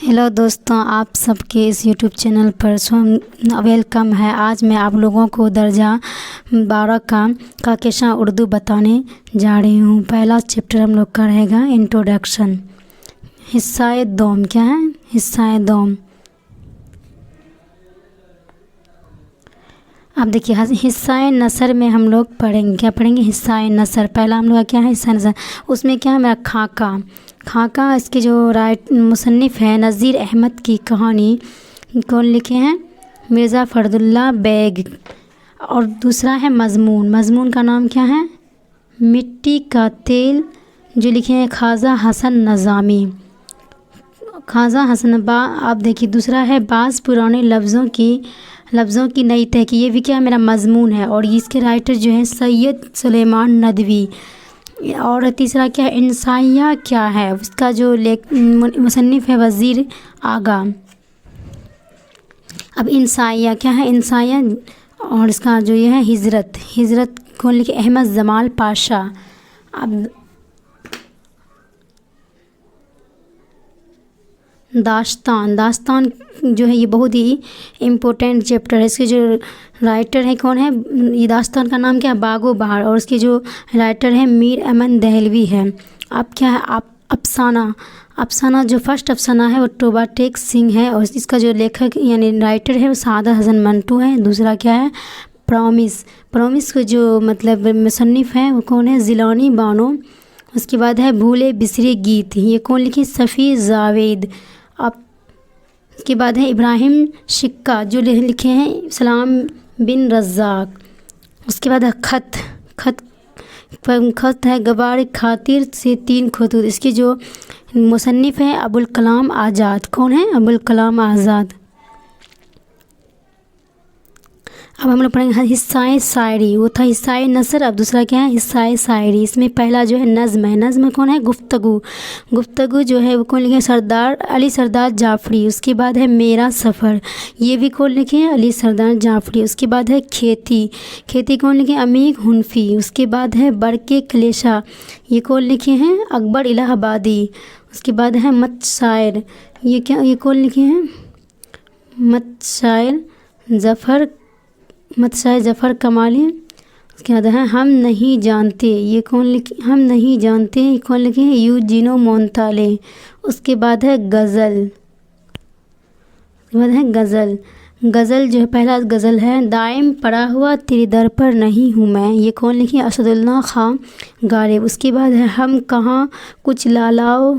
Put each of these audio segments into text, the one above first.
Hello दोस्तों, आप सबके इस यूट्यूब चैनल पर वेलकम है। आज मैं आप लोगों को दर्जा 12 का कहकशां उर्दू बताने जा रही हूँ। पहला चैप्टर हम लोग का रहेगा इंट्रोडक्शन। हिस्सा दोम क्या है? हिस्सा दोम। अब देखिए हिस्सा नसर में हम लोग पढ़ेंगे, क्या पढ़ेंगे? हिस्सा नसर। पहला हम लोग का क्या है? हिस्सा नसर। उसमें क्या है मेरा खाका इसके जो मुसन्निफ़ है नज़ीर अहमद की कहानी कौन लिखे हैं? मिर्ज़ा फ़रदुल्ला बेग। और दूसरा है मज़मून का नाम क्या है? मिट्टी का तेल, जो लिखे हैं ख्वाजा हसन नज़ामी। आप देखिए दूसरा है बाज़ पुराने लफ्ज़ों की नई तहकीक। ये भी क्या है? मेरा मज़मून है। और इसके राइटर जो हैं सैयद सुलेमान नदवी। और तीसरा क्या है? इंसाइया क्या है? उसका जो मुसन्निफ़ है वज़ीर आगा। अब इंसाइया क्या है? इंसाइया। और इसका जो ये है हिजरत कौन लिखे? अहमद जमाल पाशा। अब दास्तान जो है ये बहुत ही इम्पोर्टेंट चैप्टर है। इसके जो राइटर है कौन है? ये दास्तान का नाम क्या है? बागो बहार। और इसके जो राइटर है मीर अमन दहलवी है। अब क्या है? आप अफसाना जो फर्स्ट अफसाना है वो टोबा टेक सिंह है। और इसका जो लेखक यानी राइटर है वो सादा हसन मंटू है। दूसरा क्या है? प्रॉमिस को जो मतलब मुसन्निफ़ है वो कौन है? ज़िलानी बानो। उसके बाद है भूले बिसरे गीत, ये कौन लिखे? सफ़ी जावेद। अब के बाद है इब्राहिम शिक्का जो लिखे हैं सलाम बिन रज़ाक। उसके बाद है खत है गबार खातिर से 3 खतूत। इसके जो मुसन्निफ़ है अबुल कलाम आज़ाद। कौन है? अबुल कलाम आज़ाद। अब हम लोग पढ़ेंगे हिस्सा शायरी। वो था हिस्सा नसर। अब दूसरा क्या है? हिस्सा शायरी। इसमें पहला जो है नज़्म है। नज़्म कौन है? गुफ्तगू जो है वो कौन लिखे? अली सरदार जाफ़री। उसके बाद है मेरा सफ़र, ये भी कौन लिखे हैं? अली सरदार जाफ़री। उसके बाद है खेती कौन लिखे? अमीर हुनफी। उसके बाद है बरके कलेशा, ये कौन लिखे हैं? अकबर इलाहाबादी। उसके बाद है मत शायर, ये कौन लिखे हैं? मत शायर ज़फ़र कमाली। उसके बाद है हम नहीं जानते, ये कौन लिखे? हम नहीं जानते, ये कौन लिखे हैं? यूजीनो मोंताले। उसके बाद है गज़ल। गज़ल जो है पहला गज़ल है दाइम पड़ा हुआ तेरे दर पर नहीं हूँ मैं, ये कौन लिखे? असदुल्ला खां गालिब। उसके बाद है हम कहाँ कुछ लालाओ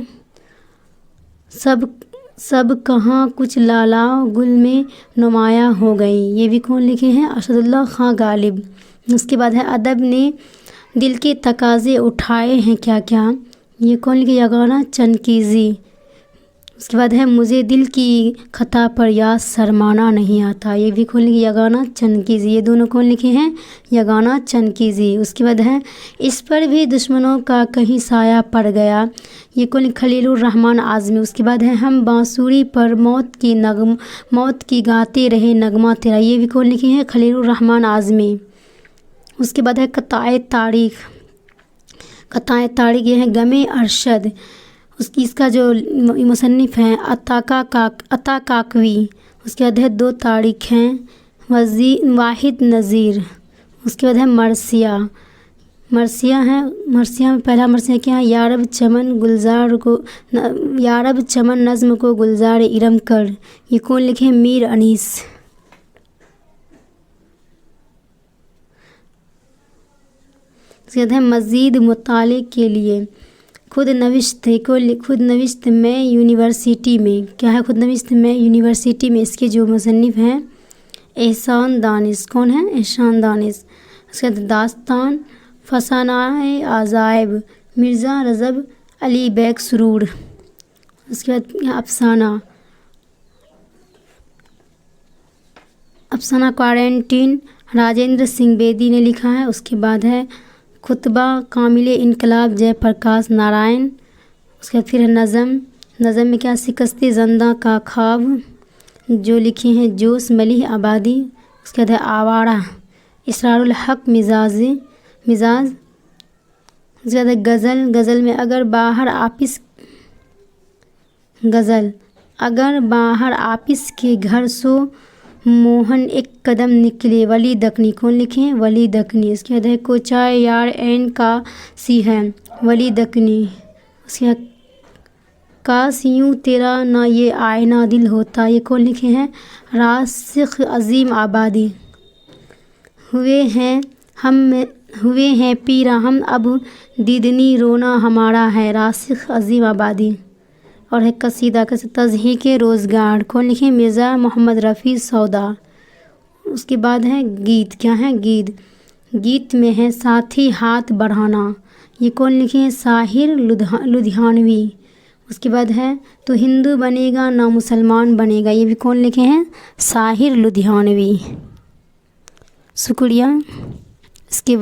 सब कहाँ कुछ लालाओ गुल में नुमाया हो गई, ये भी कौन लिखे हैं? असदुल्ला खां गालिब। उसके बाद है अदब ने दिल के तकाज़े उठाए हैं क्या क्या, ये कौन लिखे? यगाना चनकीज़ी। उसके बाद है मुझे दिल की खता पर याद शर्माना नहीं आता, ये भी कौन लिखे? यगाना चनकीज़ी। ये दोनों कौन लिखे हैं? यगाना चनकीज़ी। उसके बाद है इस पर भी दुश्मनों का कहीं साया पड़ गया, ये कौन? खलीलुर रहमान आज़मी। उसके बाद है हम बांसुरी पर मौत की गाते रहे नगमा तेरा, ये भी कौन लिखे हैं? खलीलुर रहमान आज़मी। उसके बाद है कताए तारीख, ये है गमे अरशद। इसका जो मुसन्निफ़ हैं अता काकवी। उसके बाद है 2 तारीख हैं वाहिद नज़ीर। उसके बाद है मरसिया है। मरसिया में पहला मरसिया क्या है? यारब चमन नज़्म को गुलजार इरम कर, ये कौन लिखे? मीर अनीस। उसके बाद है मज़ीद मुताले के लिए खुद नविश्त में यूनिवर्सिटी में, क्या है? खुद नविश्त में यूनिवर्सिटी में। इसके जो मुसन्निफ़ हैं एहसान दानिश। कौन है? एहसान दानिश। उसके बाद दास्तान फसानाए आज़ाइब मिर्ज़ा रज़ब अली बेग सुरूर। उसके बाद अफसाना क्वारंटीन राजेंद्र सिंह बेदी ने लिखा है। उसके बाद है खुतबा कामिले इनकलाब जयप्रकाश नारायण। उसके बाद फिर है नज़म में क्या? शिकस्ते ज़ंदा का ख्वाब, जो लिखे हैं जोश मलिह आबादी। उसके बाद है आवारा इसरारुल हक मिजाज। उसके बाद है गज़ल में अगर बाहर आपिस गज़ल اگر باہر آپس کے گھر سو موہن ایک قدم نکلے. ولی دکنی کون لکھے ہیں؟ ولی دکنی. اس کے بعد ہے کوچا یار این کا سی ہے. ولی دکنی. اس کے بعد کاش یوں تیرا نہ یہ آئینہ دل ہوتا. یہ کون لکھے ہیں؟ راسخ عظیم آبادی. ہوئے ہیں پیرا ہم اب دیدنی رونا ہمارا ہے. راسخ عظیم آبادی. اور ہے قصیدہ تضحیک روزگار. کون لکھے ہیں؟ مرزا محمد رفیع سودا. اس کے بعد ہے گیت. کیا ہے؟ گیت. گیت میں ہے ساتھی ہاتھ بڑھانا. یہ کون لکھے ہیں؟ ساحر لدھیانوی. اس کے بعد ہے تو ہندو بنے گا نہ مسلمان بنے گا. یہ بھی کون لکھے ہیں؟ ساحر لدھیانوی. شکریہ. اس کے